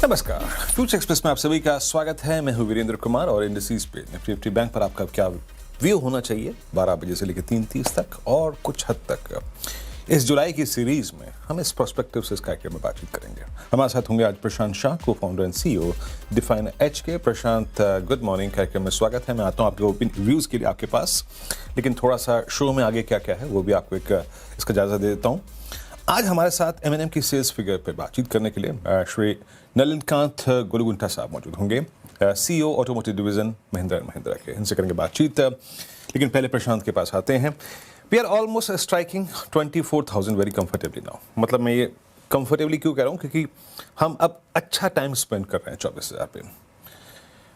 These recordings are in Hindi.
नमस्कार, फ्यूचर एक्सप्रेस में आप सभी का स्वागत है। मैं हूं वीरेंद्र कुमार और इंडस्ट्रीज पे निफ्टी बैंक पर आपका क्या व्यू होना चाहिए 12 बजे से लेकर 3:30 तक और कुछ हद तक इस जुलाई की सीरीज में हम इस प्रोस्पेक्टिव से इस कार्यक्रम में बातचीत करेंगे। हमारे साथ होंगे आज प्रशांत शाह, को founder and CEO define H के। प्रशांत, गुड मॉर्निंग। कार्यक्रम में स्वागत है। मैं आता हूँ आपके व्यूज़ के लिए आपके पास, लेकिन थोड़ा सा शो में आगे क्या क्या है वो भी आपको एक इसका जायजा दे देता हूँ। आज हमारे साथ M&M की सेल्स फिगर पर बातचीत करने के लिए श्री नलिनकांत गोलुगुंटा साहब मौजूद होंगे, CEO automotive division Mahindra and Mahindra के। इनसे करेंगे बातचीत, लेकिन पहले प्रशांत के पास आते हैं। We are almost striking 24,000 very comfortably now. मतलब मैं ये कंफर्टेबली क्यों कह रहा हूँ, क्योंकि हम अब अच्छा टाइम स्पेंड कर रहे हैं 24,000 पे।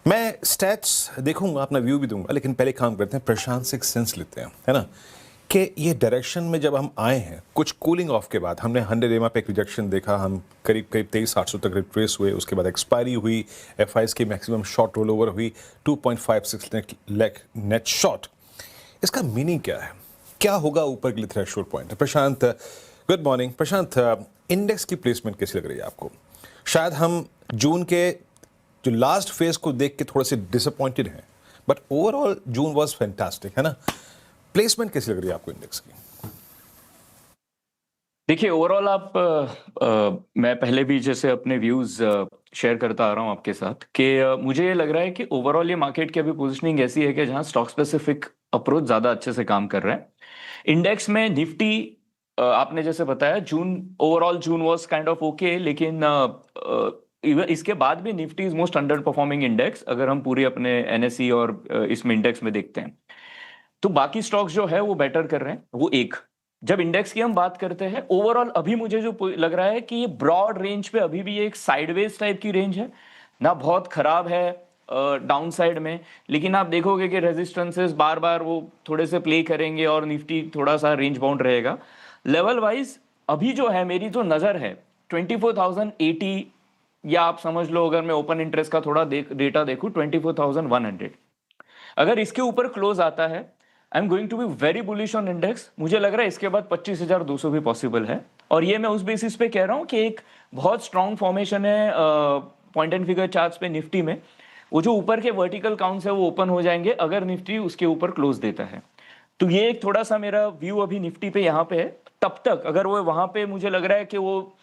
मैं स्टैट्स देखूंगा, अपना व्यू भी दूंगा, लेकिन पहले काम करते हैं, प्रशांत से एक सेंस लेते हैं, है ना, कि ये डायरेक्शन में जब हम आए हैं कुछ कूलिंग ऑफ के बाद। हमने 100 EMA पे एक रिजेक्शन देखा, हम करीब 23,800 तक रिट्रेस हुए, उसके बाद एक्सपायरी हुई, FIs की मैक्सिमम शॉर्ट रोल ओवर हुई 2.56 लाख नेट शॉर्ट। इसका मीनिंग क्या है, क्या होगा ऊपर के लिए थ्रेशोल्ड पॉइंट? प्रशांत, गुड मॉर्निंग। प्रशांत, इंडेक्स की प्लेसमेंट कैसी लग रही है आपको? शायद हम जून के जो लास्ट फेज को देख के थोड़े से डिसअपॉइंटेड हैं, but overall June was fantastic, है ना। प्लेसमेंट कैसी लग रही है आपको इंडेक्स की? देखिए, ओवरऑल मैं पहले भी जैसे अपने व्यूज शेयर करता आ रहा हूं आपके साथ कि मुझे ये लग रहा है कि ओवरऑल ये मार्केट की अभी पोजीशनिंग ऐसी है कि जहां स्टॉक स्पेसिफिक अप्रोच ज्यादा अच्छे से काम कर रहा है। इंडेक्स में निफ्टी, आपने जैसे बताया, overall June was kind of okay, लेकिन इसके बाद भी Nifty is most under performing index अगर हम पूरे अपने NSE और इसमें इंडेक्स में देखते हैं। तो बाकी स्टॉक्स जो है वो बेटर कर रहे हैं। वो एक, जब इंडेक्स की हम बात करते हैं ओवरऑल, अभी मुझे जो लग रहा है कि ये ब्रॉड रेंज पे अभी भी ये एक साइडवेज टाइप की रेंज है ना, बहुत खराब है डाउन साइड में, लेकिन आप देखोगे कि रेजिस्टेंसेस बार बार वो थोड़े से प्ले करेंगे और निफ्टी थोड़ा सा रेंज बाउंड रहेगा। लेवल वाइज अभी जो है मेरी जो नजर है 24,080, या आप समझ लो अगर मैं ओपन इंटरेस्ट का थोड़ा डेटा देखूं 24,100, अगर इसके ऊपर क्लोज आता है I am going to be very bullish on index. मुझे लग रहा है इसके बाद 25,200 भी पॉसिबल है, और ये मैं उस बेसिस पे कह रहा हूं कि एक बहुत स्ट्रांग फॉर्मेशन है पॉइंट एंड फिगर चार्ट्स पे निफ्टी में। वो जो ऊपर के वर्टिकल काउंट्स है वो ओपन हो जाएंगे अगर निफ्टी उसके ऊपर क्लोज देता है। तो ये एक थोड़ा सा मेरा व्यू अभी निफ्टी पे यहाँ पे है। तब तक अगर वो वहां पे मुझे लग रहा है कि वो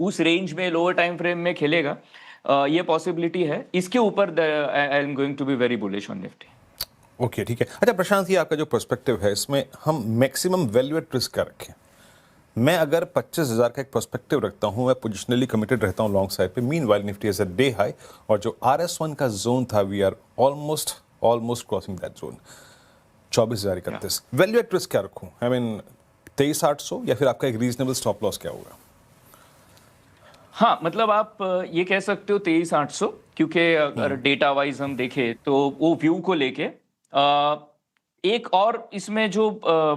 उस रेंज में लोअर टाइम फ्रेम में खेलेगा, ये पॉसिबिलिटी है। इसके ऊपर I am going to be very bullish on Nifty. Okay, ठीक है। अच्छा प्रशांत, ये आपका जो पर्सपेक्टिव है इसमें हम मैक्सिमम वैल्यू एट रिस्क का रखें। मैं अगर 25,000 का एक पर्सपेक्टिव रखता हूं, मैं पोजिशनली कमिटेड रहता हूं लॉन्ग साइड पे। Meanwhile Nifty as a day high, और जो RS1 का जोन था, we are almost crossing that zone 24,031। Value at risk क्या रखूं? आई मीन 23,800, या फिर आपका एक रीजनेबल स्टॉप लॉस क्या होगा? हाँ, मतलब आप ये कह सकते हो 23,800, क्योंकि अगर डेटा वाइज हम देखें तो वो व्यू को लेके एक और इसमें जो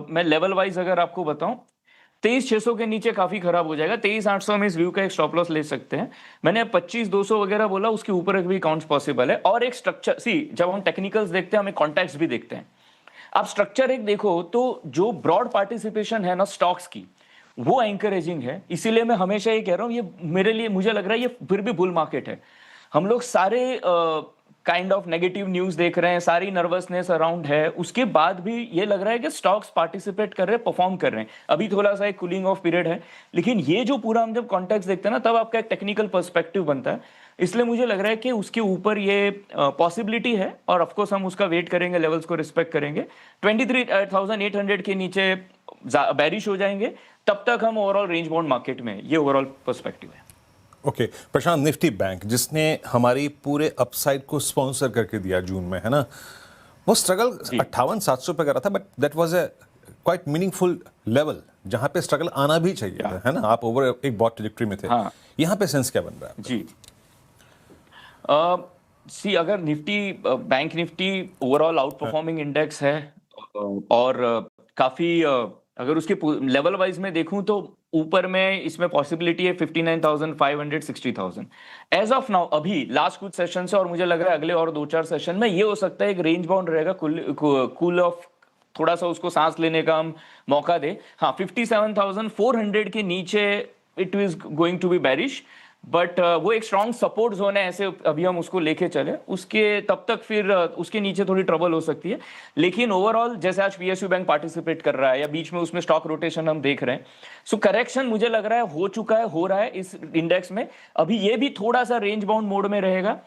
मैं लेवल वाइज अगर आपको बताऊं, 23,600 के नीचे काफी खराब हो जाएगा। 23,800 में इस व्यू का एक स्टॉप लॉस ले सकते हैं। मैंने 25,200 वगैरह बोला, उसके ऊपर भी काउंट्स पॉसिबल है। और एक स्ट्रक्चर जब हम टेक्निकल्स देखते हैं हमें कॉन्टेक्स्ट भी देखते हैं। आप स्ट्रक्चर एक देखो तो जो ब्रॉड पार्टिसिपेशन है ना स्टॉक्स की, वो एंकरेजिंग है। इसीलिए मैं हमेशा ये कह रहा हूं, ये मेरे लिए मुझे लग रहा है ये फिर भी बुल मार्केट है। हम लोग सारे काइंड ऑफ नेगेटिव न्यूज देख रहे हैं, सारी नर्वसनेस अराउंड है, उसके बाद भी ये लग रहा है कि स्टॉक्स पार्टिसिपेट कर रहे हैं, परफॉर्म कर रहे हैं। अभी थोड़ा सा एक कूलिंग ऑफ पीरियड है, लेकिन ये जो पूरा हम जब कॉन्टेक्स्ट देखते हैं ना, तब आपका एक टेक्निकल पर्सपेक्टिव बनता है। इसलिए मुझे लग रहा है कि उसके ऊपर ये पॉसिबिलिटी है, और ऑफकोर्स हम उसका वेट करेंगे, लेवल्स को रिस्पेक्ट करेंगे। 23,800 के नीचे बैरिश हो जाएंगे, तब तक हम ओवरऑल रेंज बाउंड मार्केट में, ये ओवरऑल पर्सपेक्टिव है। ओके प्रशांत, निफ्टी बैंक जिसने हमारी पूरे अपसाइड को स्पॉन्सर करके दिया जून में, है ना, वो स्ट्रगल 58,700 पे कर रहा था, but that was a quite meaningful level जहां पे स्ट्रगल आना भी चाहिए था, है ना। आप ओवर एक बहुत ट्रैजेक्टरी में थे। हाँ। यहां पे सेंस क्या बन रहा है जी, अगर bank Nifty overall out performing index है, और काफी अगर उसके लेवल वाइज में देखूं तो ऊपर में इसमें पॉसिबिलिटी है 59,500, 60,000 एज ऑफ नाउ अभी लास्ट कुछ सेशन से, और मुझे लग रहा है अगले और 2-4 सेशन में ये हो सकता है एक रेंज बाउंड रहेगा, कूल ऑफ थोड़ा सा उसको सांस लेने का हम मौका दे। हाँ, 57,400 के नीचे it is going to be bearish. But वो एक स्ट्रॉन्ग सपोर्ट जोन है, ऐसे अभी हम उसको लेके चले, उसके तब तक फिर उसके नीचे थोड़ी ट्रबल हो सकती है। लेकिन ओवरऑल जैसे आज पीएसयू बैंक पार्टिसिपेट कर रहा है या बीच में उसमें स्टॉक रोटेशन हम देख रहे हैं, सो करेक्शन मुझे लग रहा है हो चुका है, हो रहा है इस इंडेक्स में। अभी ये भी थोड़ा सा रेंज बाउंड मोड में रहेगा।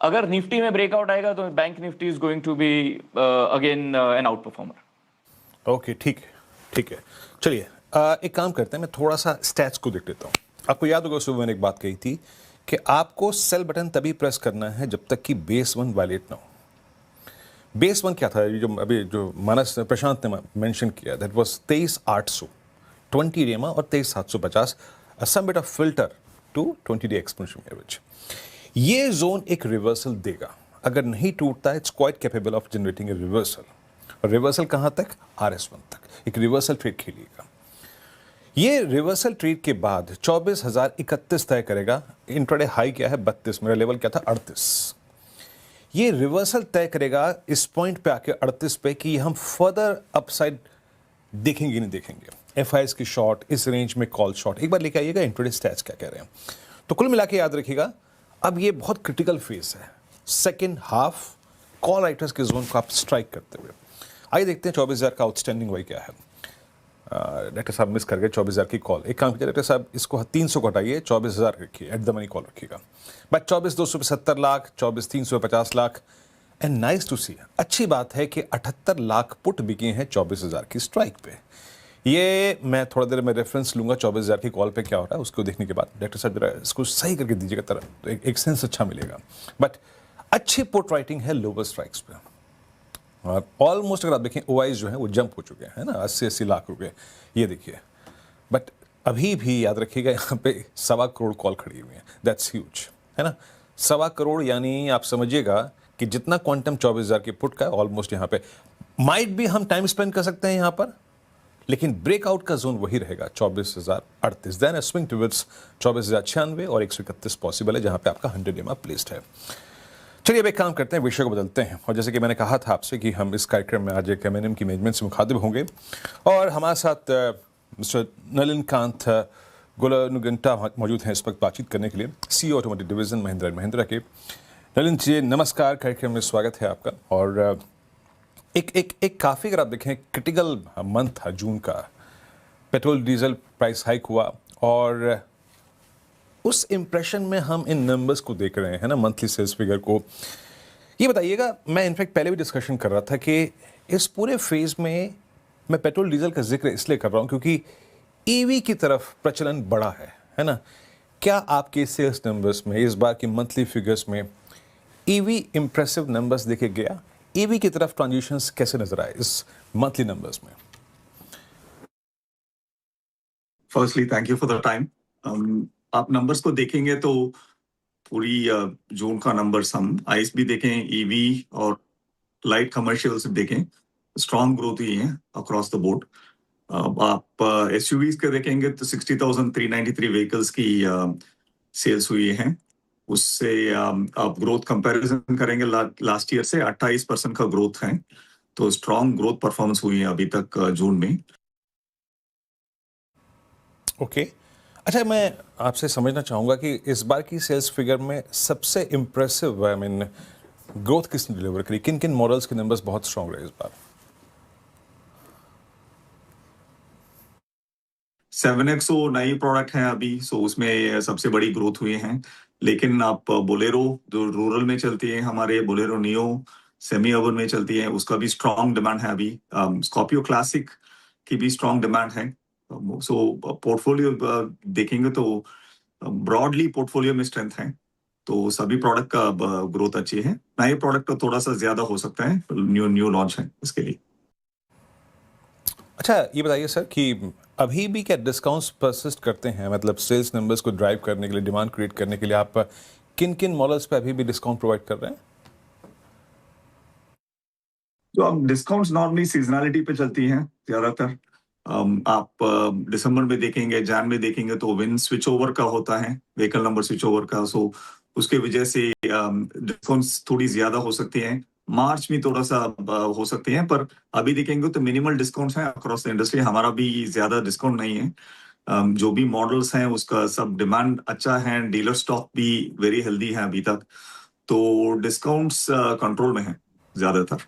अगर निफ्टी में ब्रेकआउट आएगा तो bank Nifty is going to be again an outperformer. Okay, ठीक है, ठीक है। चलिए, एक काम करते हैं, मैं थोड़ा सा स्टैट्स को देख लेता हूँ। आपको याद होगा सुबह मैंने एक बात कही थी कि आपको सेल बटन तभी प्रेस करना है जब तक कि बेस वन वायलेट ना हो। बेस वन क्या था, ये जो अभी जो मानस प्रशांत ने मेंशन किया, दैट वाज 23,800 20 रेमा और 23,750, some bit of filter to 20 day exponential average. ये जोन एक रिवर्सल देगा, अगर नहीं टूटता है it's quite capable of generating a reversal. और रिवर्सल कहां तक? RS1 तक एक रिवर्सल ट्रेड खेलिएगा। ये रिवर्सल ट्रेड के बाद 24,031 तय करेगा। इंट्राडे हाई क्या है? 32, मेरा लेवल क्या था? 38। ये रिवर्सल तय करेगा इस पॉइंट पे आके 38 पे कि हम फर्दर अपसाइड देखेंगे नहीं देखेंगे। FIs की शॉर्ट इस रेंज में कॉल शॉर्ट एक बार लेके आइएगा। इंट्राडे स्टैट्स क्या कह रहे हैं, तो कुल मिला के याद रखिएगा अब ये बहुत क्रिटिकल फेज है। सेकेंड हाफ कॉल राइटर्स के जोन को आप स्ट्राइक करते हुए आइए देखते हैं 24,000 का आउटस्टैंडिंग वही क्या है। डॉक्टर साहब मिस कर गए 24,000 की कॉल। एक काम कीजिए डॉक्टर साहब, इसको 300 को हटाइए, 24,000 रखिए, एट द मनी कॉल रखिएगा। बट 24,200 पे 70 लाख, 24,300 पे 50 लाख। एंड नाइस टू सी, अच्छी बात है कि 78 लाख पुट बिके हैं 24,000 की स्ट्राइक पे। ये मैं थोड़ा देर में रेफरेंस लूंगा 24,000 की कॉल पे क्या हो रहा है, उसको देखने के बाद डॉक्टर साहब जरा इसको सही करके दीजिएगा तरह, तो एक सेंस अच्छा मिलेगा। बट अच्छी पुट राइटिंग है लोअर स्ट्राइक्स पे, और ऑलमोस्ट अगर आप देखें OIs जो है वो जंप हो चुके हैं ना, 80-80 लाख रुपए, ये देखिए। बट अभी भी याद रखिएगा यहाँ पे 1.25 करोड़ कॉल खड़ी हुई है, दैट्स ह्यूज, है ना। 1.25 करोड़ यानी आप समझिएगा कि जितना क्वांटम 24,000 के पुट का है ऑलमोस्ट यहाँ पे माइट भी हम टाइम स्पेंड कर सकते हैं यहाँ पर, लेकिन ब्रेकआउट का जोन वही रहेगा 24,038। देन स्विंग टुवर्ड्स 24,096 और 131 पॉसिबल है जहाँ पे आपका 100 EMA प्लेस्ड है। चलिए अब एक काम करते हैं, विषय को बदलते हैं। और जैसे कि मैंने कहा था आपसे कि हम इस कार्यक्रम में आज एक M&M की मैनेजमेंट से मुखातिब होंगे, और हमारे साथ मिस्टर नलिन कांत गोलानुगंटा मौजूद हैं इस वक्त बातचीत करने के लिए, CEO automotive division Mahindra and Mahindra के। नलिन जी नमस्कार, कार्यक्रम में स्वागत है आपका। और एक काफ़ी अगर आप देखें क्रिटिकल मंथ था जून का, पेट्रोल डीजल प्राइस हाइक हुआ, और उस इंप्रेशन में हम इन नंबर्स को देख रहे हैं ना, मंथली सेल्स फिगर को। ये बताइएगा, मैं इनफैक्ट पहले भी डिस्कशन कर रहा था कि इस पूरे फेज में मैं पेट्रोल डीजल का जिक्र इसलिए कर रहा हूं क्योंकि EV की तरफ प्रचलन बड़ा है ना। क्या आपके सेल्स नंबर्स में इस बार की मंथली फिगर्स में EV इंप्रेसिव नंबर्स देखे गया? EV की तरफ ट्रांजिशंस कैसे नजर आए इस मंथली नंबर्स में? Firstly thank you for the time. आप नंबर्स को देखेंगे तो पूरी जून का नंबर्स हम आइस भी देखें, EV और लाइट कमर्शियल्स देखें, स्ट्रॉन्ग ग्रोथ हुई है अक्रॉस द बोर्ड। आप SUVs के देखेंगे तो 60,393 व्हीकल्स की सेल्स हुई हैं। उससे आप ग्रोथ कंपैरिजन करेंगे लास्ट ईयर से 28% का ग्रोथ है, तो स्ट्रॉन्ग ग्रोथ परफॉर्मेंस हुई है अभी तक जून में। ओके अच्छा, मैं आपसे समझना चाहूँगा कि इस बार की सेल्स फिगर में सबसे इम्प्रेसिव आई मीन ग्रोथ किसने डिलीवर करी? किन किन मॉडल्स के नंबर्स बहुत स्ट्रॉन्ग रहे इस बार? 7XO नई प्रोडक्ट है अभी, सो उसमें सबसे बड़ी ग्रोथ हुई है। लेकिन आप बोलेरो जो रूरल में चलती है, हमारे बोलेरो नियो सेमी अर्बन में चलती है, उसका भी स्ट्रॉन्ग डिमांड है अभी। स्कॉर्पियो क्लासिक की भी स्ट्रॉन्ग डिमांड है। सो पोर्टफोलियो देखेंगे तो ब्रॉडली पोर्टफोलियो में स्ट्रेंथ है, तो सभी प्रोडक्ट का ग्रोथ अच्छी है। नए प्रोडक्ट तो थोड़ा सा ज्यादा हो सकता है, न्यू लॉन्च है इसके लिए। अच्छा ये बताइए सर कि अभी भी क्या डिस्काउंट्स परसिस्ट करते हैं, मतलब सेल्स नंबर्स को ड्राइव करने के लिए, डिमांड क्रिएट करने के लिए आप किन किन मॉडल्स पे अभी भी डिस्काउंट प्रोवाइड कर रहे हैं? तो अब डिस्काउंट्स नॉर्मली सीजनैलिटी पे चलती हैं ज्यादातर। आप दिसंबर में देखेंगे, जैन में देखेंगे तो विन स्विच ओवर का होता है, व्हीकल नंबर स्विच ओवर का, सो उसके वजह से डिस्काउंट्स थोड़ी ज्यादा हो सकती हैं। मार्च में थोड़ा सा हो सकते हैं, पर अभी देखेंगे तो मिनिमल डिस्काउंट्स हैं अक्रॉस द इंडस्ट्री। हमारा भी ज्यादा डिस्काउंट नहीं है। जो भी मॉडल्स हैं उसका सब डिमांड अच्छा है, डीलर स्टॉक भी वेरी हेल्दी है अभी तक, तो डिस्काउंट्स कंट्रोल में है ज्यादातर।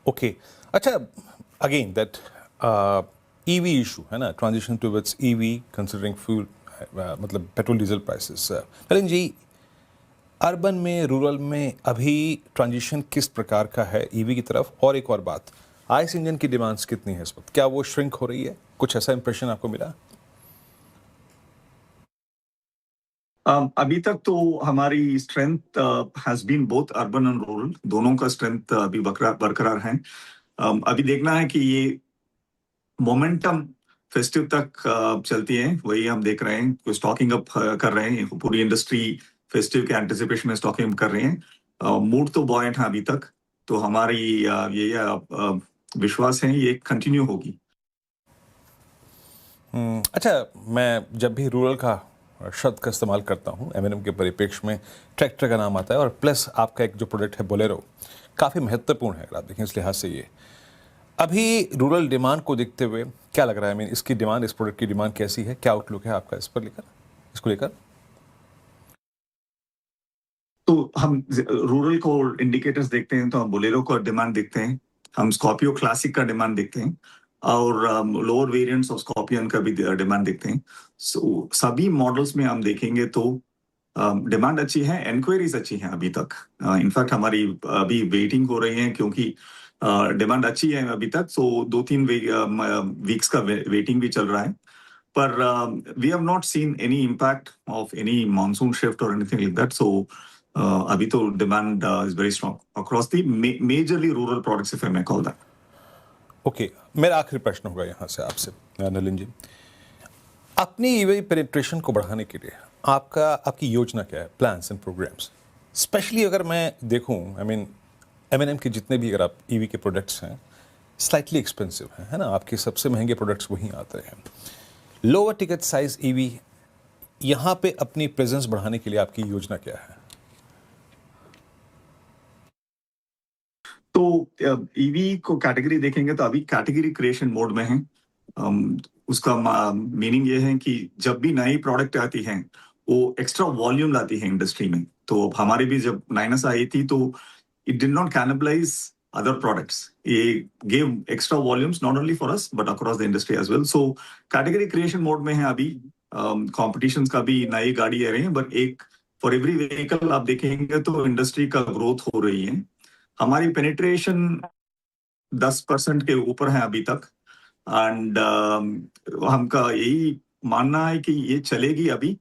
ओके, अच्छा, अगेन दैट ईवी इशू है ना, transition towards EV considering fuel, मतलब पेट्रोल डीजल प्राइसेस। नलिन जी, अर्बन में, रूरल में अभी ट्रांजिशन किस प्रकार का है ईवी की तरफ? और एक और बात, आईस इंजन की डिमांड्स कितनी है इस वक्त? क्या वो श्रिंक हो रही है? कुछ ऐसा इंप्रेशन आपको मिला? अभी तक तो हमारी strength has been both urban and rural, दोनों का स्ट्रेंथ अभी बरकरार है। अभी देखना है कि ये मोमेंटम फेस्टिव तक चलती है, वही हम देख रहे हैं। कोई स्टॉकिंग अप कर रहे हैं, पूरी इंडस्ट्री फेस्टिव के एंटिसिपेशन में स्टॉकिंग कर रहे हैं। मूड तो बॉयंट है अभी तक, तो हमारी ये विश्वास है ये कंटिन्यू होगी। अच्छा, मैं जब भी रूरल का शब्द का इस्तेमाल करता हूँ एमएनएम के परिप्रेक्ष्य में ट्रैक्टर का नाम आता है, और प्लस आपका एक जो प्रोडक्ट है बोलेरो काफ़ी महत्वपूर्ण है अगर आप देखें इस लिहाज से। ये अभी रूरल डिमांड को देखते हुए क्या लग रहा है? इसकी डिमांड, इस प्रोडक्ट की डिमांड कैसी है? क्या आउटलुक है आपका इस पर लेकर, इसको लेकर? तो हम रूरल को इंडिकेटर्स देखते हैं तो हम बोलेरो का डिमांड देखते हैं, हम स्कॉर्पियो क्लासिक का डिमांड देखते हैं, और लोअर वेरिएंट्स ऑफ स्कॉर्पियन का भी डिमांड देखते हैं। सो सभी मॉडल्स में हम देखेंगे तो डिमांड अच्छी है, इंक्वायरीज अच्छी हैं अभी तक। इनफैक्ट हमारी अभी वेटिंग हो रही है, क्योंकि डिमांड अच्छी है अभी तक, सो 2-3 वीक्स का वेटिंग भी चल रहा है। पर we have not seen any impact of any monsoon shift और एनीथिंग लाइक दैट, सो अभी तो demand is very strong across the majorly rural products, if I may call that. Okay, मेरा आखिरी प्रश्न होगा यहाँ से आपसे, नलिन जी, अपनी ईवी पेनिट्रेशन को बढ़ाने के लिए आपकी योजना क्या है, प्लान्स एंड प्रोग्राम्स? स्पेशली अगर मैं देखूं, एमएनएम के जितने भी अगर आप ईवी के प्रोडक्ट्स हैं स्लाइटली एक्सपेंसिव हैं, है ना, आपके सबसे महंगे प्रोडक्ट्स वहीं आते हैं। लोअर टिकट साइज ईवी, यहाँ पे अपनी प्रेजेंस बढ़ाने के लिए आपकी योजना क्या है? तो ईवी को कैटेगरी देखेंगे तो अभी कैटेगरी क्रिएशन मोड में है। उसका मीनिंग ये है कि जब भी नई प्रोडक्ट आती है वो एक्स्ट्रा वॉल्यूम लाती है इंडस्ट्री में। तो हमारे भी जब नाइनस आई थी तो it did not cannibalise other products, ये gave extra volumes not only for us but across the industry as well. So category creation mode में है अभी। कॉम्पिटिशन का भी नई गाड़ी आ रही है, बट एक फॉर एवरी व्हीकल आप देखेंगे तो इंडस्ट्री का ग्रोथ हो रही है। हमारी पेनिट्रेशन 10% के ऊपर है अभी तक, एंड हमका यही मानना है कि ये चलेगी अभी।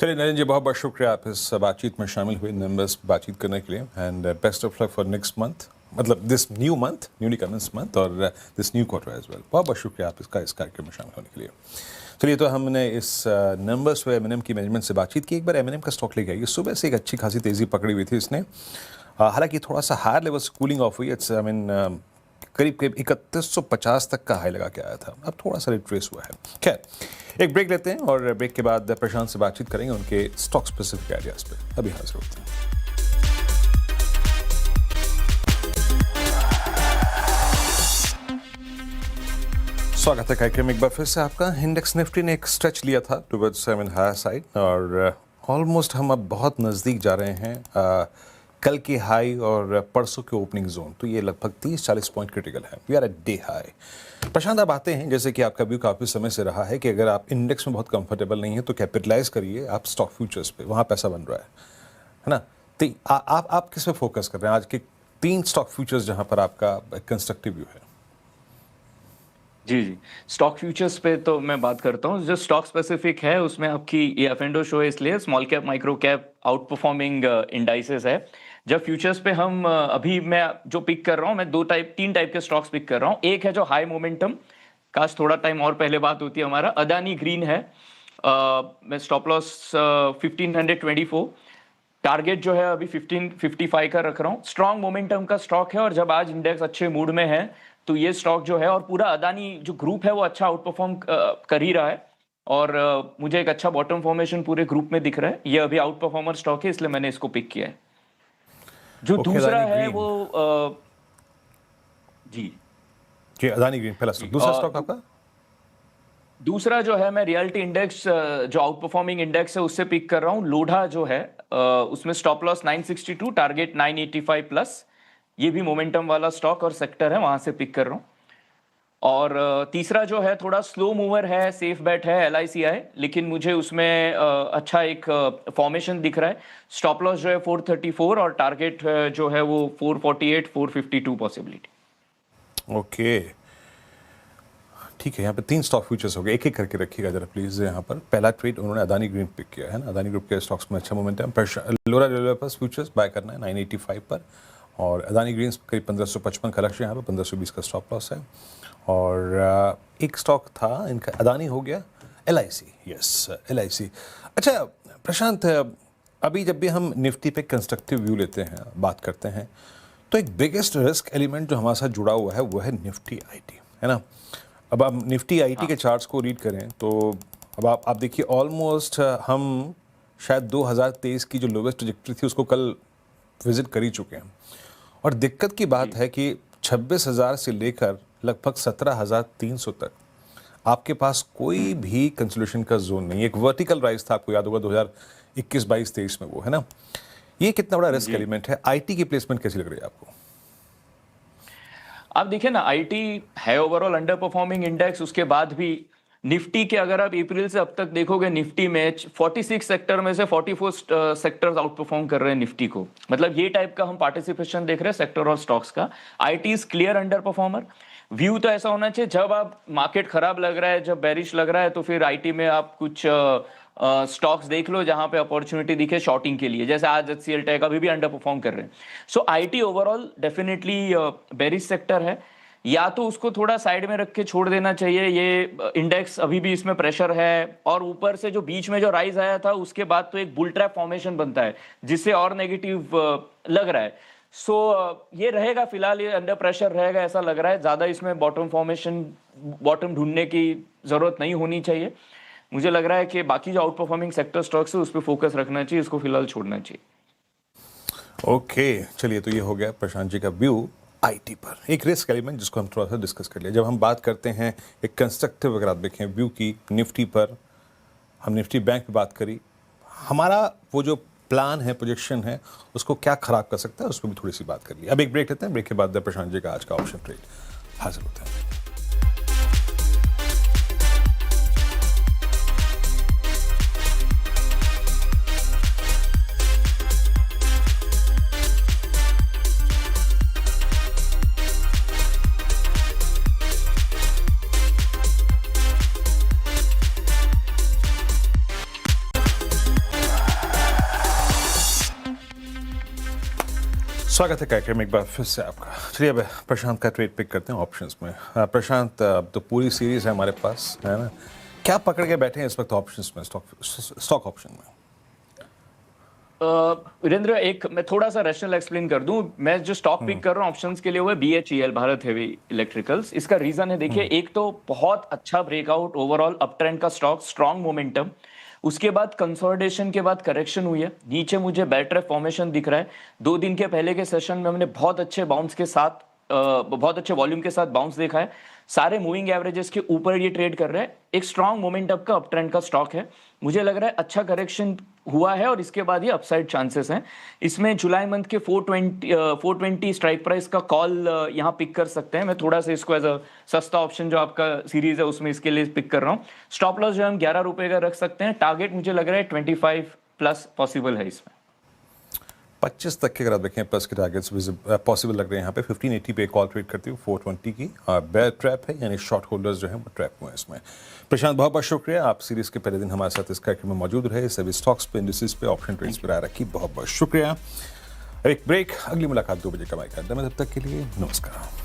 चलिए नलिन जी, बहुत बहुत शुक्रिया आप इस बातचीत में शामिल हुए, नंबर्स बातचीत करने के लिए, and best of luck for next month, मतलब this new month, newly commence month, और this new quarter as well. बहुत बहुत शुक्रिया आप इस कार्यक्रम में शामिल होने के लिए। चलिए, तो हमने इस नंबर्स पे एमएनएम की मैनेजमेंट से बातचीत की। एक बार एमएनएम का स्टॉक लेके आइए, सुबह से एक अच्छी खासी तेज़ी पकड़ी हुई थी इसने, हालांकि थोड़ा सा हायर लेवल से कूलिंग ऑफ हुई। इट्स करीब 3150 तक का हाई लगा के आया था, अब थोड़ा सा रिट्रेस हुआ है। खैर, एक ब्रेक लेते हैं और ब्रेक के बाद प्रशांत से बातचीत करेंगे उनके स्टॉक स्पेसिफिक आइडियाज पे। अभी हाजिर होते हैं। स्वागत है कार्यक्रम में एक बार फिर से आपका। इंडेक्स निफ्टी ने एक स्ट्रेच लिया था टुवर्ड्स हायर साइड, और ऑलमोस्ट हम अब बहुत नज़दीक जा रहे हैं कल के हाई और परसों के ओपनिंग जोन, तो ये लगभग 30-40 पॉइंट क्रिटिकल है। We are at day high. Prashant, आप आते हैं, जैसे कि आपका व्यू काफ़ी समय से रहा है कि अगर आप इंडेक्स में बहुत कंफर्टेबल नहीं है तो कैपिटलाइज करिए आप स्टॉक फ्यूचर्स पे, वहाँ पैसा बन रहा है ना। तो आप किस पे फोकस कर रहे हैं आज के 3 स्टॉक फ्यूचर्स जहाँ पर आपका कंस्ट्रक्टिव व्यू है? जी, स्टॉक फ्यूचर्स पे तो मैं बात करता हूँ। जो स्टॉक स्पेसिफिक है उसमें आपकी ये एफ&ओ शो है, इसलिए small cap micro cap out performing indices है। जब फ्यूचर्स पे हम अभी मैं जो पिक कर रहा हूँ, मैं 3 टाइप के स्टॉक्स पिक कर रहा हूँ। एक है जो हाई मोमेंटम, काश थोड़ा टाइम और पहले बात होती है, हमारा अदानी ग्रीन है। मैं स्टॉप लॉस 1524, टारगेट जो है अभी 1555 का रख रहा हूँ। स्ट्रॉन्ग मोमेंटम का स्टॉक है, और जब आज इंडेक्स अच्छे मूड में है तो ये स्टॉक जो है, और पूरा अदानी जो ग्रुप है वो अच्छा आउट परफॉर्म कर ही रहा है, और मुझे एक अच्छा बॉटम फॉर्मेशन पूरे ग्रुप में दिख रहा है। ये अभी आउट परफॉर्मर स्टॉक है, इसलिए मैंने इसको पिक किया है। जो दूसरा है वो जी कि अदानी ग्रीन पहला स्टॉक, दूसरा स्टॉक आपका? दूसरा जो है मैं रियलिटी इंडेक्स जो आउट परफॉर्मिंग इंडेक्स है उससे पिक कर रहा हूँ। लोढ़ा जो है उसमें स्टॉप लॉस 962, टारगेट 985 प्लस। ये भी मोमेंटम वाला स्टॉक और सेक्टर है, वहां से पिक कर रहा हूँ। और तीसरा जो है थोड़ा स्लो मूवर है, सेफ बेट है, LICI, लेकिन मुझे उसमें अच्छा एक फॉर्मेशन दिख रहा है। स्टॉप लॉस जो है 434 और टारगेट जो है वो 448, 452 पॉसिबिलिटी। ओके ठीक है, यहाँ पे 3 स्टॉक फ्यूचर्स हो गए, एक एक करके रखिएगा जरा प्लीज। यहाँ पर पहला ट्रेड उन्होंने अदानी ग्रीन पिक किया है ना, अदानी ग्रुप के स्टॉक्स में अच्छा मोमेंटम। लोरा डेवलपर्स फ्यूचर्स बाय करना है 985 पर, और अदानी ग्रीन करीब 1555 का लक्ष्य, यहाँ पर 1520 का स्टॉप लॉस है। और एक स्टॉक था इनका, अदानी हो गया, LIC, यस LIC। अच्छा प्रशांत, अभी जब भी हम निफ्टी पे कंस्ट्रक्टिव व्यू लेते हैं, बात करते हैं, तो एक बिगेस्ट रिस्क एलिमेंट जो हमारे साथ जुड़ा हुआ है वो है निफ्टी IT, है ना। अब आप निफ्टी IT के चार्ट्स को रीड करें तो अब आप देखिए ऑलमोस्ट हम शायद 2023 की जो लोवेस्ट ट्रैजेक्टरी थी उसको कल विजिट कर ही चुके हैं। और दिक्कत की बात है कि 26,000 से लेकर लगभग 17,300 तक आपके पास कोई भी कंसोलिडेशन का जोन नहीं। एक वर्टिकल राइज था, आपको याद होगा 2021, 22, 23 में, वो है ना। ये कितना बड़ा रिस्क एलिमेंट है? IT की प्लेसमेंट कैसी लग रही है आपको? आप देखिए ना, IT है ओवरऑल अंडर परफॉर्मिंग इंडेक्स, उसके बाद भी निफ्टी के अगर आप अप्रैल से अब तक देखोगे, निफ्टी में 46 सेक्टर में से 44 सेक्टर्स आउट परफॉर्म कर रहे हैं निफ्टी को। मतलब ये टाइप का हम पार्टिसिपेशन देख रहे हैं सेक्टर और स्टॉक्स का। IT is clear under performer. View तो ऐसा होना चाहिए, जब आप मार्केट खराब लग रहा है, जब बेरिश लग रहा है, तो फिर IT में आप कुछ स्टॉक्स देख लो जहां पे अपॉर्चुनिटी दिखे शॉर्टिंग के लिए, जैसे आज HCL टेक अभी भी अंडर परफॉर्म कर रहे हैं। सो IT overall definitely bearish sector है, या तो उसको थोड़ा साइड में रख के छोड़ देना चाहिए। ये इंडेक्स अभी भी इसमें प्रेशर है, और ऊपर से जो बीच में जो राइज आया था उसके बाद तो एक बुल ट्रैप फॉर्मेशन बनता है जिससे और नेगेटिव लग रहा है। सो ये रहेगा, फिलहाल ये अंडर प्रेशर रहेगा ऐसा लग रहा है। ज्यादा इसमें बॉटम ढूंढने की जरूरत नहीं होनी चाहिए। मुझे लग रहा है कि बाकी जो आउट परफॉर्मिंग सेक्टर स्टॉक्स है उस पर फोकस रखना चाहिए, इसको फिलहाल छोड़ना चाहिए। ओके चलिए, तो ये हो गया प्रशांत जी का व्यू IT पर। एक रिस्क एलिमेंट जिसको हम थोड़ा सा डिस्कस कर लिया। जब हम बात करते हैं एक कंस्ट्रक्टिव, अगर आप देखें व्यू की निफ्टी पर, हम निफ्टी बैंक की बात करी, हमारा वो जो प्लान है, प्रोजेक्शन है, उसको क्या खराब कर सकता है, उस पर भी थोड़ी सी बात कर ली। अब एक ब्रेक लेते हैं, ब्रेक के बाद प्रशांत जी का आज का ऑप्शन ट्रेड हाजिर होता है। स्वागत है कार्यक्रम में एक बार फिर से आपका। चलिए अब प्रशांत का ट्रेड पिक करते हैं ऑप्शंस में। प्रशांत, अब तो पूरी सीरीज है हमारे पास, है ना। क्या पकड़ के बैठे हैं इस वक्त ऑप्शंस में, स्टॉक ऑप्शन में? वीरेंद्र, एक मैं थोड़ा सा रैशनल एक्सप्लेन कर दूं। मैं जो स्टॉक पिक कर रहा हूं ऑप्शंस के लिए वो है BHEL, भारत हेवी इलेक्ट्रिकल्स। इसका रीजन है, देखिए, एक तो बहुत अच्छा ब्रेकआउट ओवरऑल अप ट्रेंड का स्टॉक, स्ट्रॉन्ग मोमेंटम। उसके बाद कंसोलिडेशन के बाद करेक्शन हुई है, नीचे मुझे बेयर ट्रैप फॉर्मेशन दिख रहा है। 2 दिन के पहले के सेशन में हमने बहुत अच्छे बाउंस के साथ, बहुत अच्छे वॉल्यूम के साथ बाउंस देखा है। सारे मूविंग एवरेजेस के ऊपर ये ट्रेड कर रहे हैं। एक स्ट्रॉन्ग मोमेंटम का अप ट्रेंड का स्टॉक है। मुझे लग रहा है अच्छा करेक्शन हुआ है और इसके बाद ये अपसाइड चांसेस हैं। इसमें जुलाई मंथ के 420 स्ट्राइक प्राइस का कॉल यहाँ पिक कर सकते हैं। मैं थोड़ा सा इसको एज अ सस्ता ऑप्शन जो आपका सीरीज है उसमें इसके लिए पिक कर रहा हूँ। स्टॉप लॉस जो हम 11 रुपए का रख सकते हैं। टारगेट मुझे लग रहा है 25 प्लस पॉसिबल है इसमें। 25 तक के अगर आप देखें प्लस के टारगेट्स पॉसिबल लग रहे हैं यहाँ पे। 1580 पे कॉल ट्रेड करती हूँ 420 की, और बेयर ट्रैप है, यानी शॉर्ट होल्डर्स जो हैं वो ट्रैप हुए हैं इसमें। प्रशांत, बहुत बहुत शुक्रिया, आप सीरीज के पहले दिन हमारे साथ इस कार्यक्रम में मौजूद रहे। सभी स्टॉक्स पे, इंडिसेस पे, ऑप्शन ट्रेड्स पर राय रखी, बहुत बहुत शुक्रिया। एक ब्रेक, अगली मुलाकात 2 बजे का माइक अड्डा में। तब तक के लिए नमस्कार।